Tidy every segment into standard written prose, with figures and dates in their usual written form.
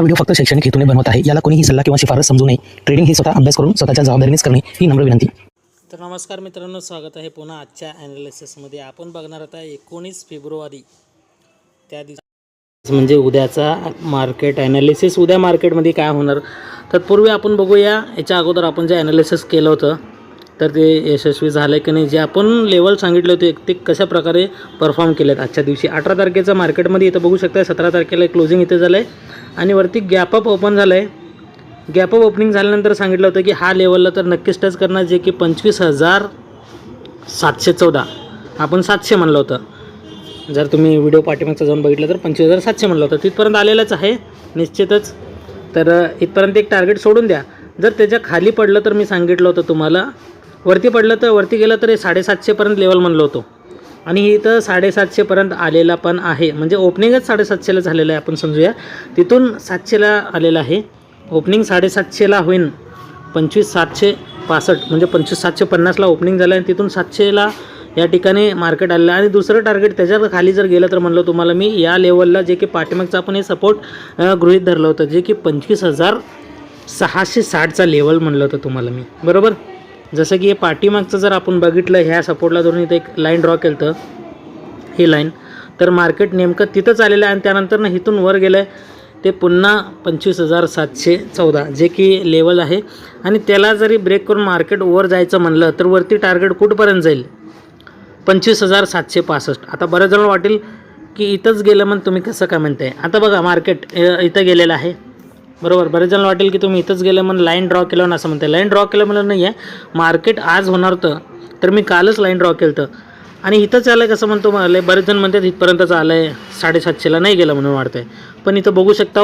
हा व्हिडिओ फक्त शैक्षणिक हेतूने बनवत आहे. याला कोणीही सल्ला किंवा शिफारस समजू नये. ट्रेडिंग हे स्वतः अभ्यास करून स्वतःच्या जबाबदारीनेच करणे ही नम्र विनंती. तर नमस्कार मित्रांनो, स्वागत आहे पुन्हा आजच्या ॲनालिसिसमध्ये. आपण बघणार आता 19 फेब्रुवारी त्या दिवशी म्हणजे उद्याचा मार्केट ॲनालिसिस. उद्या मार्केटमध्ये काय होणार तत्पूर्वी आपण बघूया. याच्या अगोदर आपण जे ॲनालिसिस केलं होतं तर ते यशस्वी झालं की नाही, जे आपण लेवल सांगितले होते ते कशा प्रकारे परफॉर्म केलेत आजच्या दिवशी. 18 तारखेचं मार्केटमध्ये इथं बघू शकता. 17 तारखेला क्लोजिंग इथे झालं आहे आणि वरती गॅप अप ओपन झालं आहे. गॅप अप ओपनिंग झाल्यानंतर सांगितलं होतं की हा लेवलला तर नक्कीच टच करणार, जे की 25,714. आपण 700 म्हणलं होतं. जर तुम्ही व्हिडिओ पाठीमागचा जाऊन बघितलं तर 25,700 म्हणलं होतं. तिथपर्यंत आलेलंच आहे निश्चितच. तर इथपर्यंत एक टार्गेट सोडून द्या. जर त्याच्या खाली पडलं तर मी सांगितलं होतं तुम्हाला, वरती पडलं तर वरती गेलं तर 750पर्यंत लेवल म्हणलं होतं आणि इथं 750पर्यंत आलेला पण आहे. म्हणजे ओपनिंगच 750ला झालेलं आहे आपण समजूया. तिथून 700ला आलेलं आहे. ओपनिंग 750ला होईन 25,765 म्हणजे 25,750ला ओपनिंग झालं आहे. तिथून 700ला या ठिकाणी मार्केट आलेलं आहे. आणि दुसरं टार्गेट त्याच्या खाली जर गेलं तर म्हणलं तुम्हाला मी या लेवलला, जे की पाठीमागचं आपण हे सपोर्ट गृहीत धरलं होतं, जे की 25,660चा लेवल म्हणलं होतं तुम्हाला मी, बरोबर. जसं की हे पाठीमागचं जर आपण बघितलं, ह्या सपोर्टला धरून इथं एक लाईन ड्रॉ केलं तर ही लाईन, तर मार्केट नेमकं तिथंच आलेलं आहे. आणि त्यानंतर इथून वर गेलं आहे ते पुन्हा 25,714 जे की लेवल आहे. आणि त्याला जरी ब्रेक करून मार्केट वर जायचं म्हणलं तर वरती टार्गेट कुठपर्यंत जाईल, 25,765. आता बऱ्याच जण वाटेल की इथंच गेलं मग तुम्ही कसं काय म्हणताय. आता बघा मार्केट इथं गेलेलं आहे, बरोबर. बरेच जण वाटेल की तुम्ही इथंच गेलं म्हणून लाईन ड्रॉ केलं ना असं म्हणते. लाईन ड्रॉ केलं म्हणून नाही आहे, मार्केट आज होणार होतं तर मी कालच लाईन ड्रॉ केलं होतं आणि इथंच आलं आहे कसं म्हणतो मला. बरेच जण म्हणतात इथपर्यंतच आलं आहे, 750ला नाही गेलं म्हणून वाटतं आहे. पण इथं बघू शकता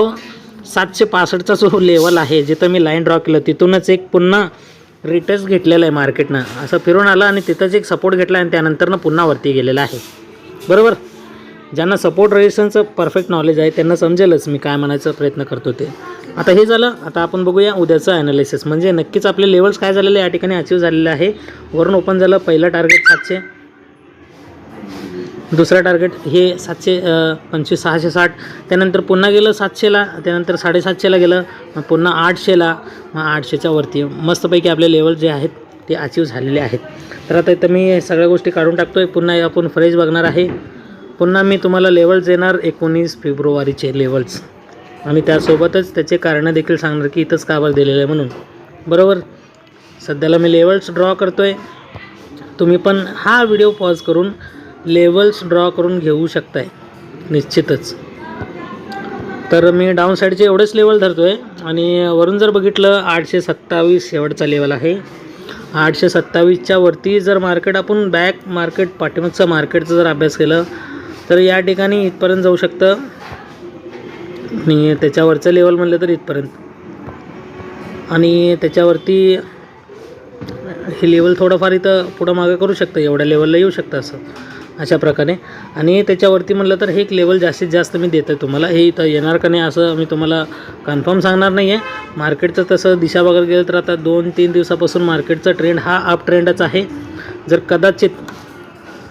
765चा जो लेवल आहे जिथं मी लाईन ड्रॉ केलं, तिथूनच एक पुन्हा रिटच घेतलेलं आहे मार्केटनं. असं फिरून आलं आणि तिथंच एक सपोर्ट घेतला आणि त्यानंतरनं पुन्हा वरती गेलेलं आहे, बरोबर. ज्यांना सपोर्ट रेजिस्टन्सचं परफेक्ट नॉलेज आहे त्यांना समजेलच मी काय म्हणायचा प्रयत्न करतो ते. आता हे झालं. आता आपण बघूया उद्याचं ॲनालिसिस. म्हणजे नक्कीच आपले लेवल्स काय झालेले या ठिकाणी अचीव झालेले आहे. वरून ओपन झालं. पहिलं टार्गेट 700, दुसरं टार्गेट हे 725,660. त्यानंतर पुन्हा गेलं 700ला, त्यानंतर 750ला गेलं, मग पुन्हा 800ला, मग 800च्या वरती मस्तपैकी आपले लेवल जे आहेत ते अचीव झालेले आहेत. तर आता इथं मी सगळ्या गोष्टी काढून टाकतो आहे. पुन्हा आपण फ्रेश बघणार आहे. पुन्हा मी तुम्हाला लेवल्स देणार 19 फेब्रुवारीचे लेवल्स आणि त्यासोबतच त्याचे कारणं देखील सांगणार की इथंच का बरं दिलेलं आहे म्हणून, बरोबर. सध्याला मी लेवल्स ड्रॉ करतो आहे. तुम्ही पण हा व्हिडिओ पॉज करून लेवल्स ड्रॉ करून घेऊ शकताय निश्चितच. तर मी डाऊन साईडचे एवढेच लेवल धरतो आहे. आणि वरून जर बघितलं 827 शेवटचा लेवल आहे. 827च्या वरती जर मार्केट आपण बॅक मार्केट पाठीमागचं मार्केटचा जर अभ्यास केलं तर या ठिकाणी इथपर्यंत जाऊ शकतं आणि त्याच्यावरचं लेवल म्हणलं तर इथपर्यंत. आणि त्याच्यावरती हे लेवल थोडंफार इथं पुढं मागं करू शकतं, एवढ्या लेवलला येऊ शकतं असं अशा प्रकारे. आणि त्याच्यावरती म्हणलं तर हे एक लेवल जास्तीत जास्त मी देतो आहे तुम्हाला. हे इथं येणार का नाही असं मी तुम्हाला कन्फर्म सांगणार नाही आहे. मार्केटचं तसं दिशा बघायला गेलं तर आता 2-3 दिवसापासून मार्केटचा ट्रेंड हा अप ट्रेंडच आहे. जर कदाचित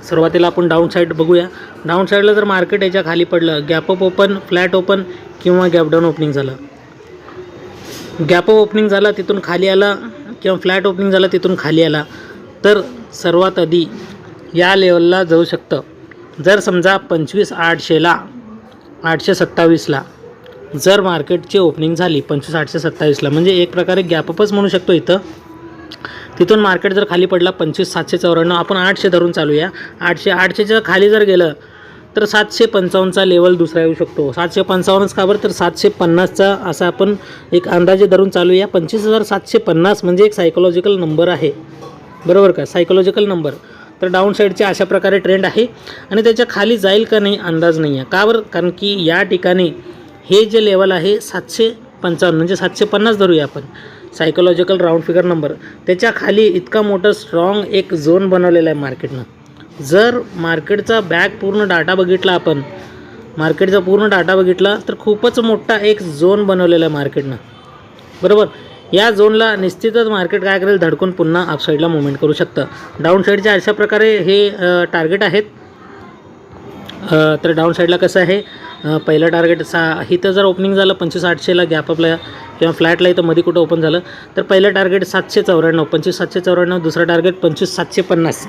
सुरुवातीला आपण डाऊन साईड बघूया. डाऊन साईडला जर मार्केट याच्या खाली पडलं, gap up open, flat open किंवा गॅप डाऊन ओपनिंग झालं, गॅप अप ओपनिंग झाला तिथून खाली आला किंवा फ्लॅट ओपनिंग झालं तिथून खाली आला, तर सर्वात आधी या लेवलला जाऊ शकतं. जर समजा 25,800ला 827ला जर मार्केटची ओपनिंग झाली 25,827ला, म्हणजे एक प्रकारे गॅपअपच म्हणू शकतो इथं. तिथून मार्केट जर खाली पडला 25,794, आपण 800 धरून चालूया. 800च्या खाली जर गेलं तर 755चा लेवल दुसरा येऊ शकतो. 755च का बरं, तर 750चा असा आपण एक अंदाजे धरून चालूया. 25,750 म्हणजे एक सायकोलॉजिकल नंबर आहे, बरोबर का, सायकोलॉजिकल नंबर. तर डाऊन साईडचे अशा प्रकारे ट्रेंड आहे आणि त्याच्या खाली जाईल का नाही अंदाज नाही आहे. का बरं, कारण की या ठिकाणी हे जे लेवल आहे 755 म्हणजे 750 धरूया आपण, सायकोलॉजिकल राऊंड फिगर नंबर. त्याच्या खाली इतका मोठा स्ट्रॉंग एक झोन बनवलेला आहे मार्केटनं. जर मार्केटचा बॅक पूर्ण डाटा बघितला आपण, मार्केटचा पूर्ण डाटा बघितला तर खूपच मोठा एक झोन बनवलेला आहे मार्केटनं, बरोबर. या झोनला निश्चितच मार्केट काय करेल, धडकून पुन्हा अपसाईडला मुवमेंट करू शकतं. डाऊन साईडच्या अशा प्रकारे हे टार्गेट आहेत. तर डाऊन साईडला कसं आहे, पहिलं टार्गेट इथं जर ओपनिंग झालं 25,800ला गॅप अपला किंवा फ्लॅटला इथं मध्ये कुठं ओपन झालं तर पहिलं टार्गेट 794, 25,794, दुसरं टार्गेट 25,750,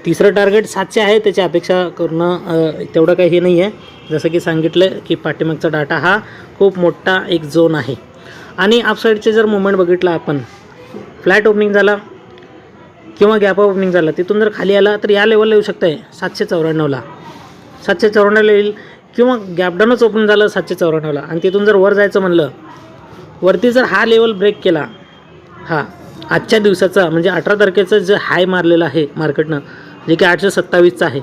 तिसरं टार्गेट 700 आहे. त्याची अपेक्षा करणं तेवढं काही हे नाही आहे. जसं की सांगितलं की पाठीमागचा डाटा हा खूप मोठा एक झोन आहे. आणि अपसाईडचे जर मुवमेंट बघितला आपण, फ्लॅट ओपनिंग झाला किंवा गॅप ओपनिंग झाला, तिथून जर खाली आला तर या लेवलला येऊ शकतं आहे 794ला, 794ला येईल. किंवा गॅपडाऊनच ओपन झालं 794ला आणि तिथून जर वर जायचं म्हणलं, वरती जर हा लेवल ब्रेक केला, हा आजच्या दिवसाचा म्हणजे 18 तारखेचं जे हाय मारलेलं आहे मार्केटनं, जे की 827चं आहे,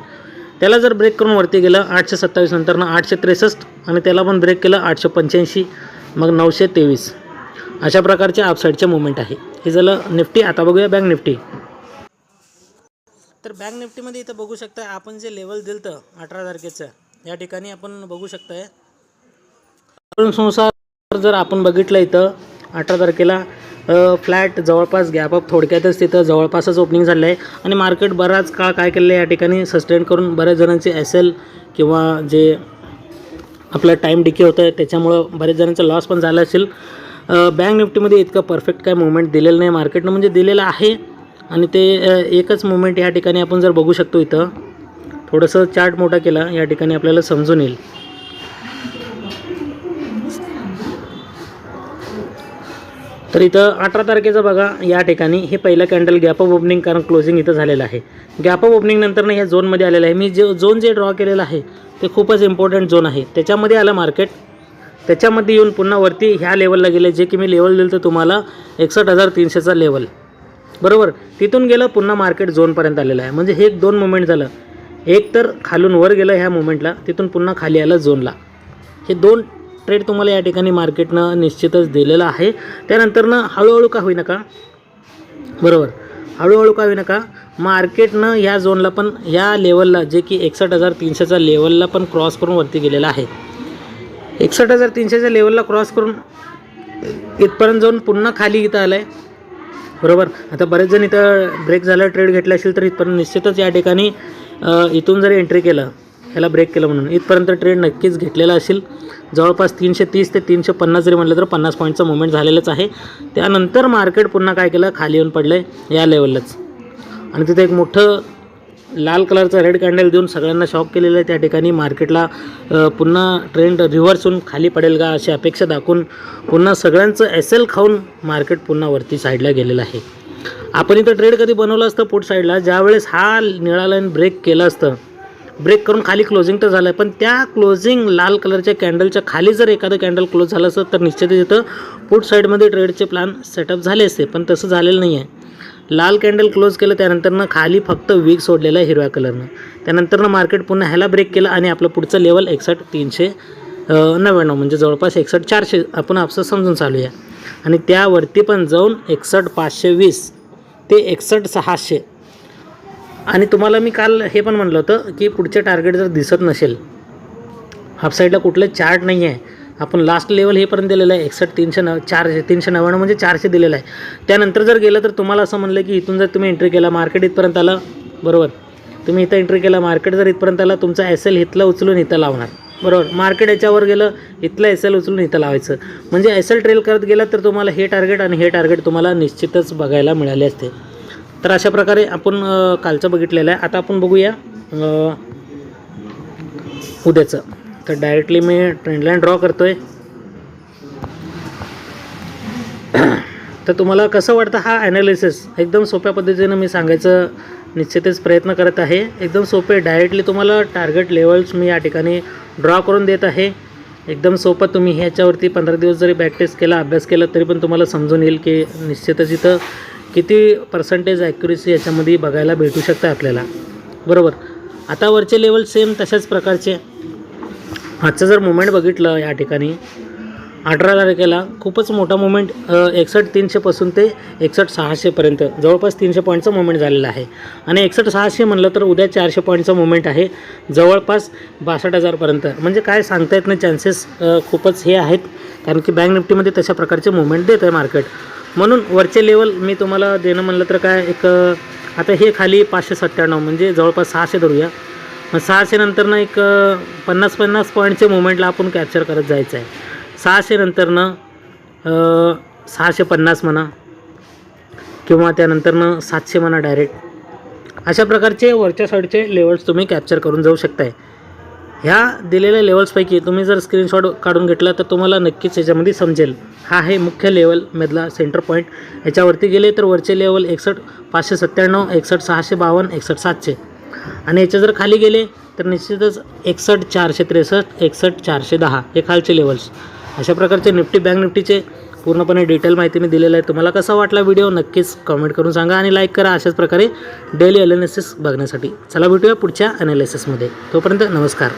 त्याला जर ब्रेक करून वरती गेलं 827 नंतरनं 863 आणि त्याला पण ब्रेक केलं 885, मग 923, अशा प्रकारचे अपसाईडचे मुवमेंट आहे. हे झालं निफ्टी. आता बघूया बँक निफ्टी. तर बँक निफ्टीमध्ये इथं बघू शकता आपण जे लेवल दिलं तर 18 तारखेचं, या ठिकाणी आपण बघू शकताय नुसार जर आपण बघितलं इथं 18 तारखेला फ्लॅट जवळपास गॅप अप थोडक्यातच तिथं जवळपासच ओपनिंग झालं आहे आणि मार्केट बराच काळ काय केलं आहे या ठिकाणी सस्टेन करून बऱ्याच जणांचे SL किंवा जे आपलं टाईम डिके होतं आहे त्याच्यामुळं बऱ्याच जणांचा लॉस पण झाला असेल. बँक निफ्टीमध्ये इतकं परफेक्ट काय मुवमेंट दिलेलं नाही मार्केटनं, म्हणजे दिलेलं आहे आणि ते एकच मुवमेंट या ठिकाणी आपण जर बघू शकतो. इथं थोडंसं चार्ट मोठा केला या ठिकाणी आपल्याला समजून येईल. तर इथं 18 तारखेचं बघा, या ठिकाणी हे पहिलं कॅन्डल गॅप अप ओपनिंग, कारण क्लोजिंग इथं झालेलं आहे. गॅप अप ओपनिंग नंतर ह्या झोनमध्ये आलेलं आहे. मी जे झोन जे ड्रॉ केलेलं आहे ते खूपच इम्पॉर्टंट झोन आहे. त्याच्यामध्ये आलं मार्केट, त्याच्यामध्ये येऊन पुन्हा वरती ह्या लेवलला गेले, जे की मी लेवल दिलं तर तुम्हाला 61,300चा लेवल, बरोबर. तिथून गेलं पुन्हा मार्केट झोनपर्यंत आलेलं आहे. म्हणजे हे एक दोन मुवमेंट झालं. एक तर खालून वर गेलं ह्या मुवमेंटला, तिथून पुन्हा खाली आलं झोनला. हे दोन ट्रेड तुम्हाला या ठिकाणी मार्केटनं निश्चितच दिलेलं आहे. त्यानंतरनं हळूहळू का होईना का, बरोबर, हळूहळू का होईना का मार्केटनं ह्या झोनला पण या लेवलला, जे की 61,300चा लेवलला पण क्रॉस करून वरती गेलेला आहे. 61,300च्या लेवलला क्रॉस करून इथपर्यंत जाऊन पुन्हा खाली इथं आलं आहे, बरोबर. आता बरेच जण इथं ब्रेक झाला ट्रेड घेतला असेल तर इथपर्यंत निश्चितच या ठिकाणी इथून जरी एंट्री केलं, ह्याला ब्रेक केलं म्हणून इथपर्यंत ट्रेड नक्कीच घेतलेला असेल. जवळपास 330 ते 350 जरी म्हटलं तर 50 पॉईंटचं मुवमेंट झालेलंच आहे. त्यानंतर मार्केट पुन्हा काय केलं, खाली येऊन पडलं आहे या लेवललाच आणि तिथे एक मोठं लाल कलरचं रेड कॅन्डल देऊन सगळ्यांना शॉक केलेलं आहे. त्या ठिकाणी मार्केटला पुन्हा ट्रेंड रिव्हर्स होऊन खाली पडेल का अशी अपेक्षा दाखवून पुन्हा सगळ्यांचं SL खाऊन मार्केट पुन्हा वरती साईडला गेलेलं आहे. आपण इथं ट्रेड कधी बनवलं असतं पुट साईडला, ज्यावेळेस हा निळा लाईन ब्रेक केलं असतं, ब्रेक करून खाली क्लोजिंग तर झालं आहे, पण त्या क्लोजिंग लाल कलरच्या कॅन्डलच्या खाली जर एखादं कॅन्डल क्लोज झालं असतं तर निश्चितच इथं पुट साईडमध्ये ट्रेडचे प्लॅन सेटअप झाले असते, पण तसं झालेलं नाही आहे. लाल कॅन्डल क्लोज केलं, त्यानंतरनं खाली फक्त वीक सोडलेलं आहे हिरव्या कलरनं. त्यानंतरनं मार्केट पुन्हा ह्याला ब्रेक केलं आणि आपलं पुढचं लेवल 61,399 म्हणजे जवळपास 61,400 आपण आपलं समजून चालू आहे. आणि त्यावरती पण जाऊन 61,520 ते 61,600. आणि तुम्हाला मी काल हे पण म्हणलं होतं की पुढचे टार्गेट जर दिसत नसेल, हाफ साईडला कुठलं चार्ट नाही आहे, आपण लास्ट लेवल हेपर्यंत दिलेलं आहे 61,399 म्हणजे 400 दिलेलं आहे. त्यानंतर जर गेलं तर तुम्हाला असं म्हणलं की इथून जर तुम्ही एंट्री केला, मार्केट इथपर्यंत आलं, बरोबर, तुम्ही इथं एंट्री केला, मार्केट जर इथपर्यंत आला, तुमचा SL इथलं उचलून इथं लावणार, बरोबर. मार्केट याच्यावर गेलं, इथलं SL उचलून इथं लावायचं, म्हणजे SL ट्रेल करत गेलं तर तुम्हाला हे टार्गेट आणि हे टार्गेट तुम्हाला निश्चितच बघायला मिळाले असते. तर अशा प्रकारे आपण कालचं बघितलेलं आहे. आता आपण बघूया उद्याचं. तर डायरेक्टली मी ट्रेंडलाईन ड्रॉ करतो आहे. तर तुम्हाला कसं वाटतं हा ॲनालिसिस? एकदम सोप्या पद्धतीनं मी सांगायचं निश्चितच प्रयत्न करत आहे. एकदम सोपे, डायरेक्टली तुम्हाला टार्गेट लेवल्स मी या ठिकाणी ड्रॉ करून देत आहे. एकदम सोपं. तुम्ही ह्याच्यावरती 15 दिवस जरी प्रॅक्टिस केला, अभ्यास केला, तरी पण तुम्हाला समजून येईल की निश्चितच इथं किती पर्सेंटेज ॲक्युरेसी याच्यामध्ये बघायला भेटू शकतं आपल्याला, बरोबर. आता वरचे लेवल सेम तशाच प्रकारचे. आजचं जर मुवमेंट बघितलं या ठिकाणी 18 तारखेला खूपच मोठा मुवमेंट 61,300 ते 61,600पर्यंत जवळपास 300 पॉईंटचं मुवमेंट झालेलं आहे. आणि 61,600 म्हणलं तर उद्या 400 पॉईंटचं मुवमेंट आहे, जवळपास 62,000पर्यंत. म्हणजे काय सांगता येत नाही, चान्सेस खूपच हे आहेत, कारण की बँक निफ्टीमध्ये तशा प्रकारचे मुवमेंट देत आहे मार्केट. म्हणून वरचे लेवल मी तुम्हाला देणं म्हणलं तर काय, एक आता हे खाली 597 म्हणजे जवळपास 600 धरूया. मग 600 नंतरनं एक 50-50 पॉईंटचे मुवमेंटला आपण कॅप्चर करत जायचं आहे. 600 नंतरनं 650 म्हणा किंवा त्यानंतरनं 700 म्हणा डायरेक्ट. अशा प्रकारचे वरच्या साईडचे लेवल्स तुम्ही कॅप्चर करून जाऊ शकताय. ह्या दिलेल्या लेवल्सपैकी तुम्ही जर स्क्रीनशॉट काढून घेतला तर तुम्हाला नक्कीच याच्यामध्ये समजेल. हा आहे मुख्य लेवलमधला सेंटर पॉईंट. याच्यावरती गेले तर वरचे लेवल 61,597, 61,652, 61,700 आणि याच्या जर खाली गेले तर निश्चितच 61,463, 61,410 हे खालचे लेवल्स. अशा प्रकारचे निफ्टी बँक निफ्टीचे पूर्णपणे डिटेल माहिती मी दिलेलं आहे. तुम्हाला कसा वाटला व्हिडिओ नक्कीच कमेंट करून सांगा आणि लाईक करा अशाच प्रकारे डेली ॲनालिसिस बघण्यासाठी. चला भेटूया पुढच्या ॲनालिसिसमध्ये. तोपर्यंत नमस्कार.